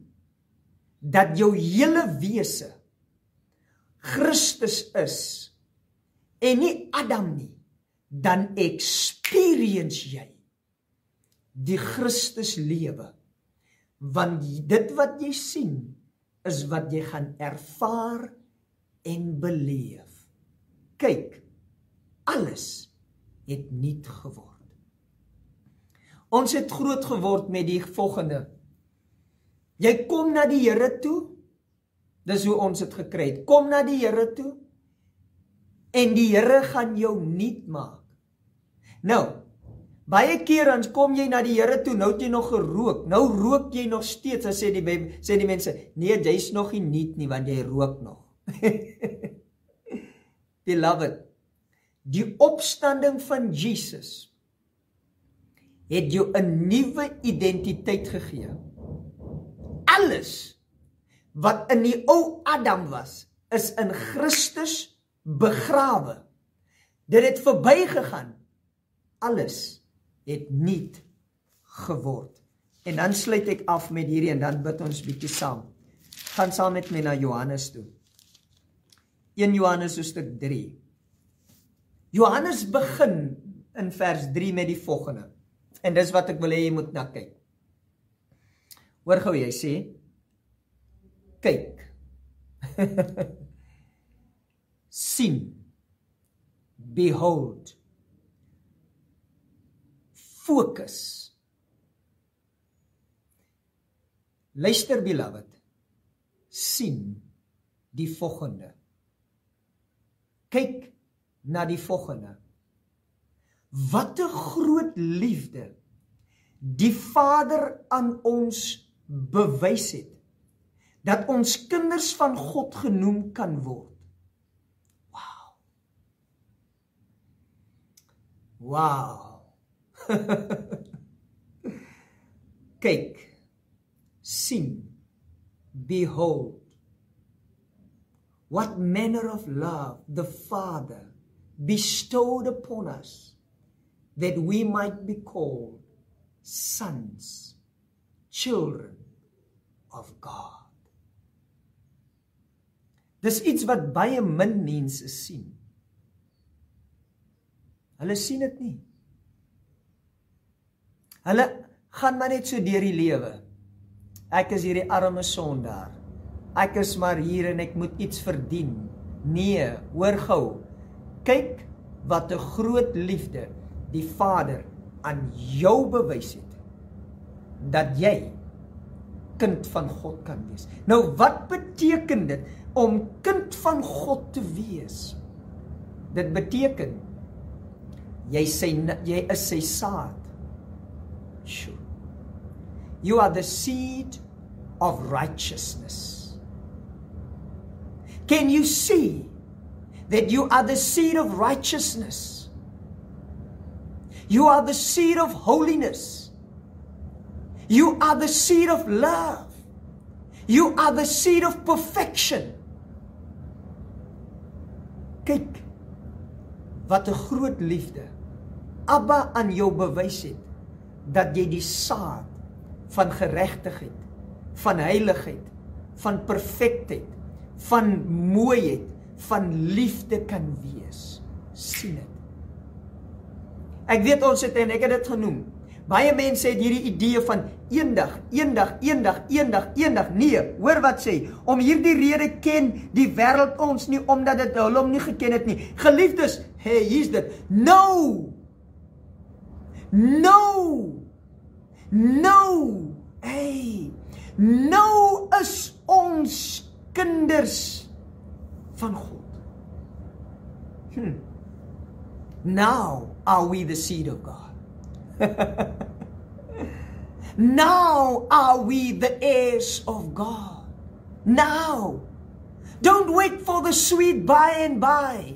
dat jou hele wese Christus is en nie Adam nie, dan experience jy die Christus lewe. Want dit wat jy sien is wat jy gaan ervaar en beleef. Kyk, alles het nuut geword. Ons het groot geword met die volgende. Jy kom na die Here toe, dis hoe ons het gekry het. Kom na die Here toe, en die Here gaan jou nuut maak. Nou, baie keer dan kom jy na die Here toe, nou het jy nog gerook, nou rook jy nog steeds, dan sê die mense, nee, jy's nog nie nuut nie, want jy rook nog. Beloved, die opstanding van Jesus het jou 'n nuwe identiteit gegee. Alles wat in die ou Adam was, is in Christus begrawe. Dit het verbygegaan. Alles het nuut geword. En dan sluit ek af met hierdie en dan bid ons bietjie saam. Gaan saam met my na Johannes toe. 1 Johannes hoofstuk 3. Johannes begin in vers 3 met die volgende. En dis wat ek wil hê jy moet na kyk. Hoor gou, hy sê, kyk, sien, behold, focus. Luister, beloved, sien die volgende. Kyk na die volgende. Wat 'n groot liefde die Vader aan ons bewys het, dat ons kinders van God genoem kan word. Wow. Kyk, sien, behold, what manner of love the Father bestowed upon us, that we might be called sons, children of God. Dis iets wat baie min mense sien. Hulle sien dit nie. Hulle gaan maar net so deur die lewe. Ek is hierdie arme sondaar. Ek is maar hier en ek moet iets verdien. Nee, hoor gou. Kyk wat 'n groot liefde die Vader aan jou bewys het, dat jy kind van God kan wees. Nou, wat beteken dit om kind van God te wees? Dit beteken, jy is sy saad. Sure. You are the seed of righteousness. Can you see that you are the seed of righteousness? You are the seed of holiness. You are the seed of love. You are the seed of perfection. Kyk, wat 'n groot liefde Abba aan jou bewys het, dat jy die saad van geregtigheid, van heiligheid, van perfektheid, van mooiheid, van liefde kan wees. Sien dit. Ek weet ons het, en ek het dit genoem, baie mense het hierdie idee van eendag, nee, hoor wat sê, om hierdie rede ken die wêreld ons nie, omdat dit hulle hom nie geken het nie. Geliefdes, hey, hier's dit, nou is ons kinders van God. Now are we the seed of God. Now are we the heirs of God. Now. Don't wait for the sweet by and by.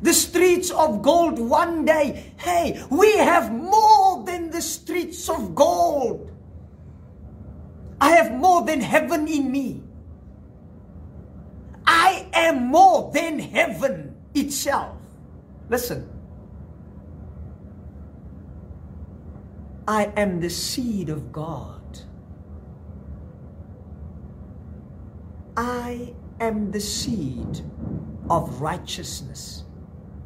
The streets of gold one day. Hey, we have more than the streets of gold. I have more than heaven in me. I am more than heaven itself. Listen. I am the seed of God. I am the seed of righteousness.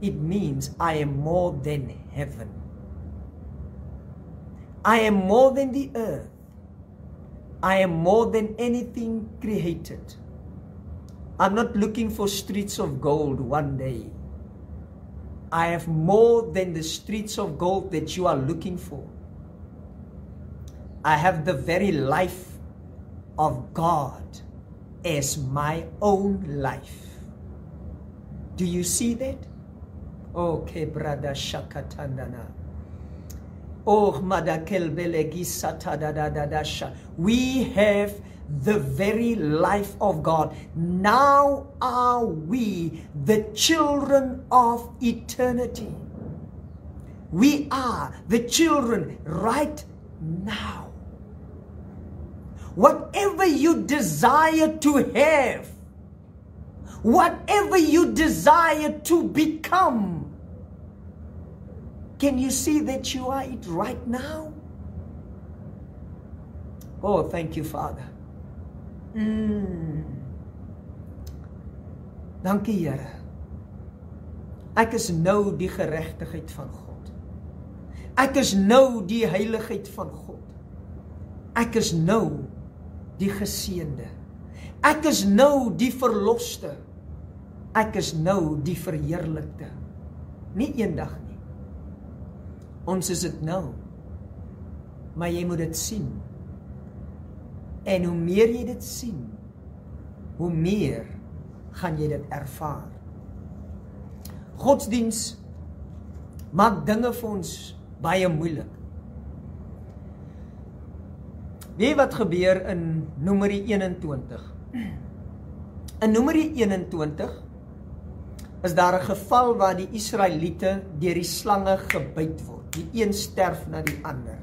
It means I am more than heaven. I am more than the earth. I am more than anything created. I'm not looking for streets of gold one day. I have more than the streets of gold that you are looking for. I have the very life of God as my own life. Do you see that? Okay, brother Shakatandana. Oh, Madakel Belegi Satadadadasha. We have the very life of God. Now are we the children of eternity. We are the children right now. Whatever you desire to have, whatever you desire to become, can you see that you are it right now? Oh, thank you, Father. Dankie, Here. Ek is nou die geregtigheid van God. Ek is nou die heiligheid van God. Ek is nou die geseënde. Ek is nou die verloste. Ek is nou die verheerlikte. Nie eendag nie. Ons is dit nou. Maar jy moet dit sien. En hoe meer jy dit sien, hoe meer gaan jy dit ervaar. Godsdiens maak dinge vir ons baie moeilik. Weet wat gebeur in Numeri 21? In Numeri 21 is daar 'n geval waar die Israeliete deur die slange gebyt word. Die een sterf na die ander,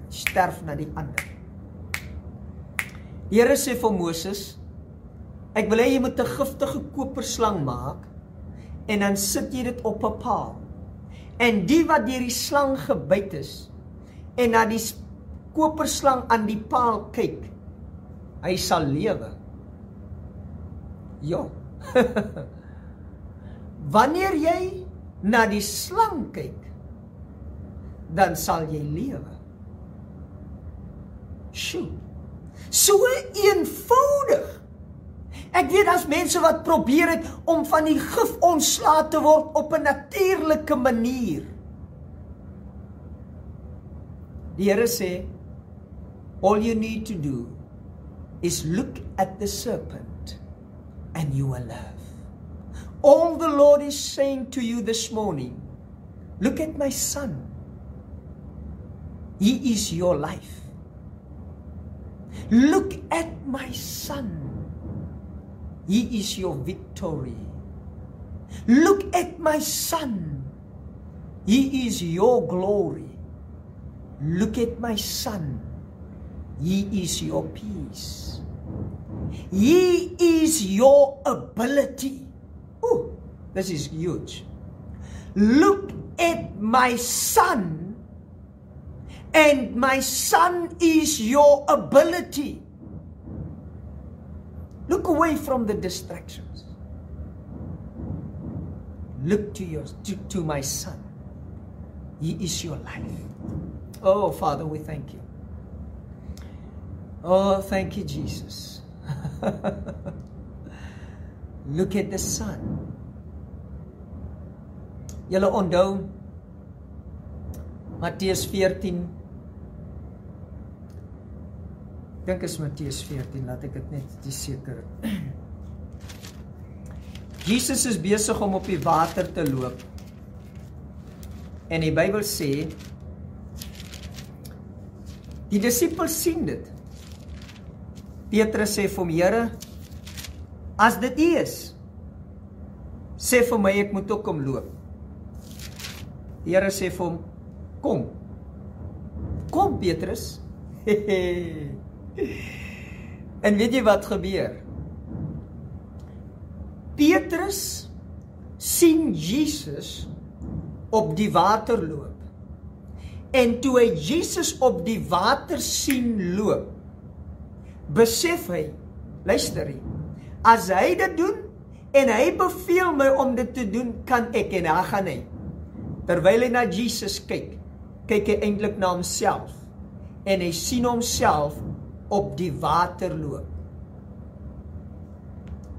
Die Here sê vir Moses, ek wil hê jy moet 'n giftige koperslang maak en dan sit jy dit op 'n paal. En die wat deur die slang gebyt is en na die koperslang aan die paal kyk, hy sal lewe. Ja. Wanneer jy na die slang kyk, dan sal jy lewe. Sjoe. So eenvoudig Ek weet as mense wat probeer het om van die gif ontslae te word op 'n natuurlike manier. Die Here sê, all you need to do is look at the serpent and you will live. All the Lord is saying to you this morning, look at my son. He is your life. Look at my son. He is your victory. Look at my son. He is your glory. Look at my son. He is your peace. He is your ability. Oh, this is huge. Look at my son, and my son is your ability. Look away from the distractions. Look to my son. He is your life. Oh, Father, we thank you. Oh, thank you, Jesus. Look at the Son. Julle onthou Matteus 14. Dink is Matteus 14, laat ek dit net seker. Jesus is besig om op die water te loop. En die Bybel sê, die disippels sien dit. Petrus sê vir hom, Here, as dit U is, sê vir my ek moet ook kom loop. Die Here sê vir hom, kom. Kom Petrus. En weet jy wat gebeur? Petrus sien Jesus op die water loop. En toe hy Jesus op die water sien loop, besef hy, luister hy, as hy dit doen, en hy beveel my om dit te doen, kan ek, en hy gaan hy. Terwyl hy na Jesus kyk, kyk hy eintlik na homself, en hy sien homself op die water loop.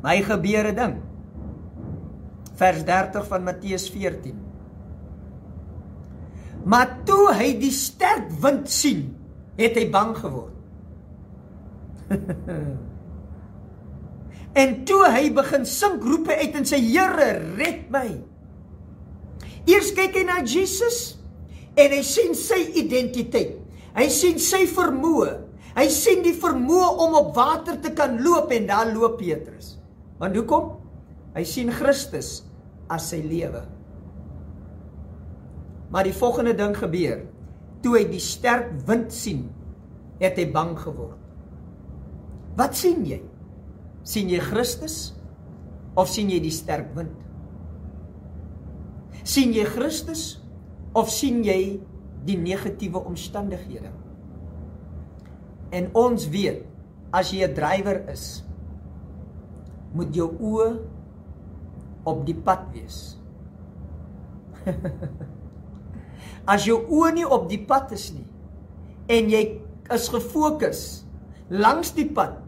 Maar hy gebeur 'n ding, vers 30 van Matteus 14. Maar toe hy die sterk wind sien, het hy bang geword. En toe hy begin sink, roep hy uit en sê, Here, red my. Eers kyk hy na Jesus, en hy sien sy identiteit. Hy sien sy vermoë. Hy sien die vermoë om op water te kan loop, en daar loop Petrus. Want hoekom? Hy sien Christus as sy lewe. Maar die volgende ding gebeur. Toe hy die sterk wind sien, het hy bang geword. Wat sien jy? Sien jy Christus? Of sien jy die sterk wind? Sien jy Christus? Of sien jy die negatiewe omstandighede? En ons weet, as jy 'n drywer is, moet jou oë op die pad wees. As jou oë nie op die pad is nie, en jy is gefokus langs die pad,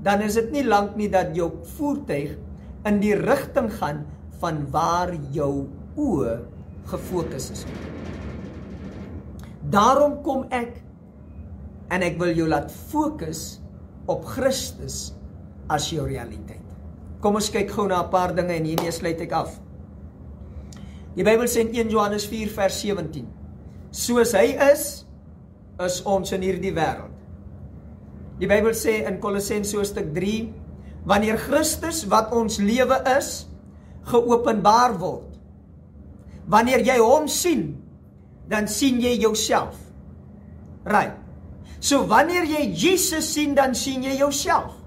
dan is dit nie lank nie dat jou voertuig in die rigting gaan van waar jou oë gefokus is. Daarom kom ek, en ek wil jou laat fokus op Christus as jou realiteit. Kom ons kyk gou na 'n paar dinge en hiermee sluit ek af. Die Bybel sê in 1 Johannes 4 vers 17, soos hy is ons in hierdie wêreld. Die Bybel sê in Kolossense hoofstuk 3, wanneer Christus wat ons lewe is, geopenbaar word. Wanneer jy hom sien, dan sien jy jouself. Right. So wanneer jy Jesus sien, dan sien jy jouself.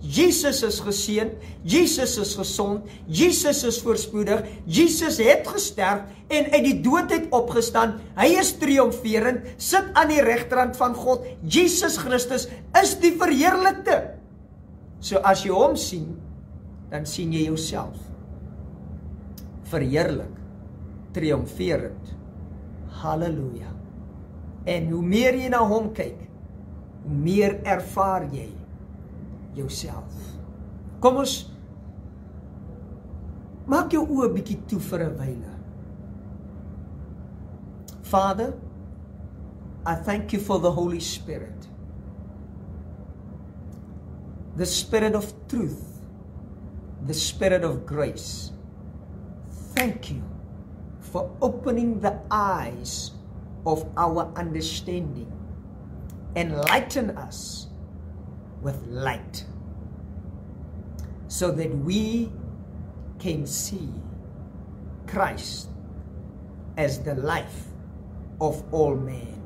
Jesus is geseën, Jesus is gesond, Jesus is voorspoedig, Jesus het gesterf en uit die dood het opgestaan, hy is triomferend, sit aan die regterhand van God, Jesus Christus is die verheerlikte. So as jy hom sien, dan sien jy jouself. Verheerlik, triomferend, halleluja. En hoe meer jy na hom kyk, hoe meer ervaar jy jouself. Kom ons, maak jou oë bietjie toe vir 'n wyle. Father, I thank you for the Holy Spirit. The Spirit of truth, the Spirit of grace. Thank you for opening the eyes of our understanding. Enlighten us with light so that we can see Christ as the life of all men.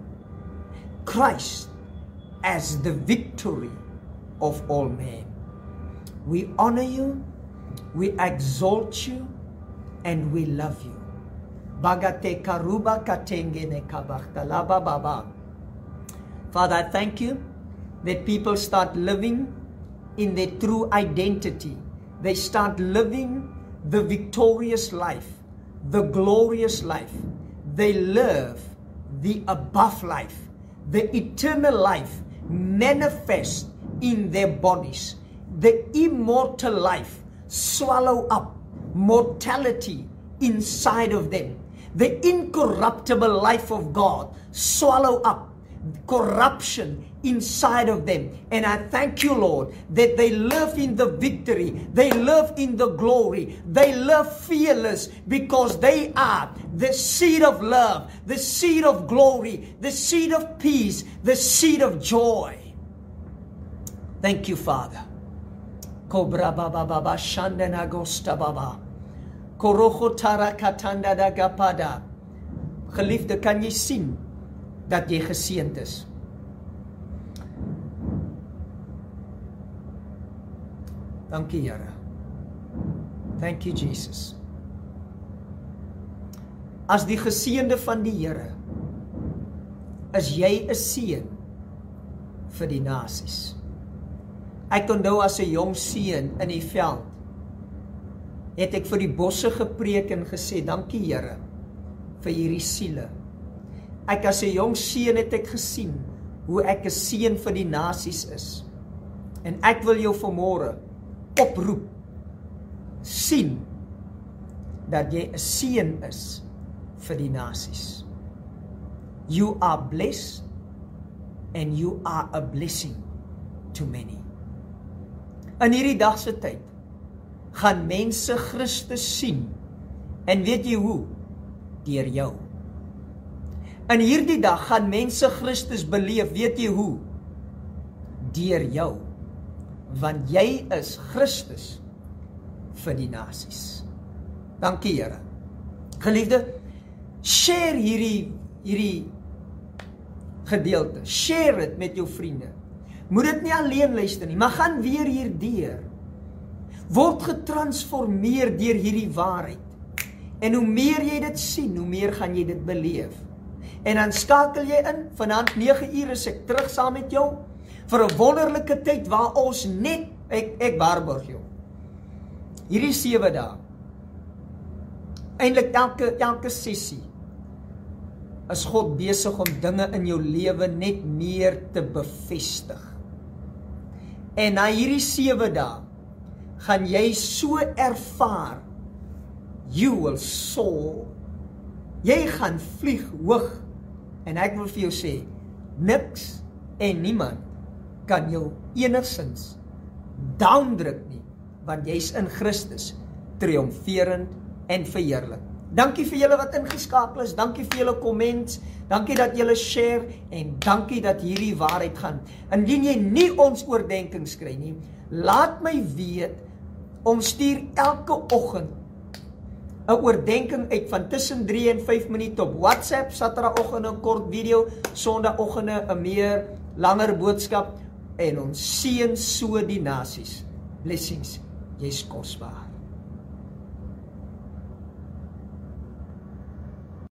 Christ as the victory of all men. We honor you, we exalt you, and we love you. Bagate karuba katengene kabachtalaba baba. Father, I thank you that people start living in their true identity. They start living the victorious life, the glorious life. They live the above life, the eternal life manifest in their bodies. The immortal life swallow up mortality inside of them. The incorruptible life of God swallow up corruption inside of them. And I thank you, Lord, that they live in the victory, they live in the glory, they live fearless because they are the seed of love, the seed of glory, the seed of peace, the seed of joy. Thank you, Father. Cobra baba baba shandana gosta baba. Korocho tara katanda da gapada. Geliefde, kan jy sien dat jy geseënd is? Dankie, Here. Thank you, Jesus. As die geseënde van die Here, is jy 'n seën vir die nasies. Ek onthou as 'n jong seun in die veld, het ek vir die bosse gepreek en gesê, dankie Here, vir hierdie siele. Ek as 'n jong seun het ek gesien, hoe ek 'n seën vir die nasies is. En ek wil jou vanmôre oproep, sien, dat jy 'n seën is vir die nasies. You are blessed, and you are a blessing to many. In hierdie dag se tyd, gaan mense Christus sien, en weet jy hoe? Deur jou. In hierdie dag gaan mense Christus beleef, weet jy hoe? Deur jou. Want jy is Christus vir die nasies. Dankie Here. Geliefde, share hierdie gedeelte. Share dit met jou vriende. Moet dit nie alleen luister nie, maar gaan weer hierdeur. Word getransformeer deur hierdie waarheid. En hoe meer jy dit sien, hoe meer gaan jy dit beleef. En dan skakel jy in, vanaand 9 uur is ek terug saam met jou, vir 'n wonderlike tyd waar ons net, ek waarborg jou, hierdie 7 dae, eintlik elke sessie, is God besig om dinge in jou lewe net meer te bevestig. En na hierdie 7 dae, gaan jy so ervaar, you will soar, jy gaan vlieg hoog, en ek wil vir jou sê, niks en niemand kan jou enigsins downdruk nie, want jy's in Christus, triomferend en verheerlik. Dankie vir julle wat ingeskakel is, dankie vir julle comments, dankie dat julle share, en dankie dat hierdie waarheid gaan. Indien jy nie ons oordenkings kry nie, laat my weet, ons stuur elke oggend 'n oordenking uit van tussen 3 en 5 minute op WhatsApp, Saterdagoggend 'n kort video, Sondagoggende 'n meer langer boodskap, en ons seën so die nasies. Blessings, jy's kosbaar.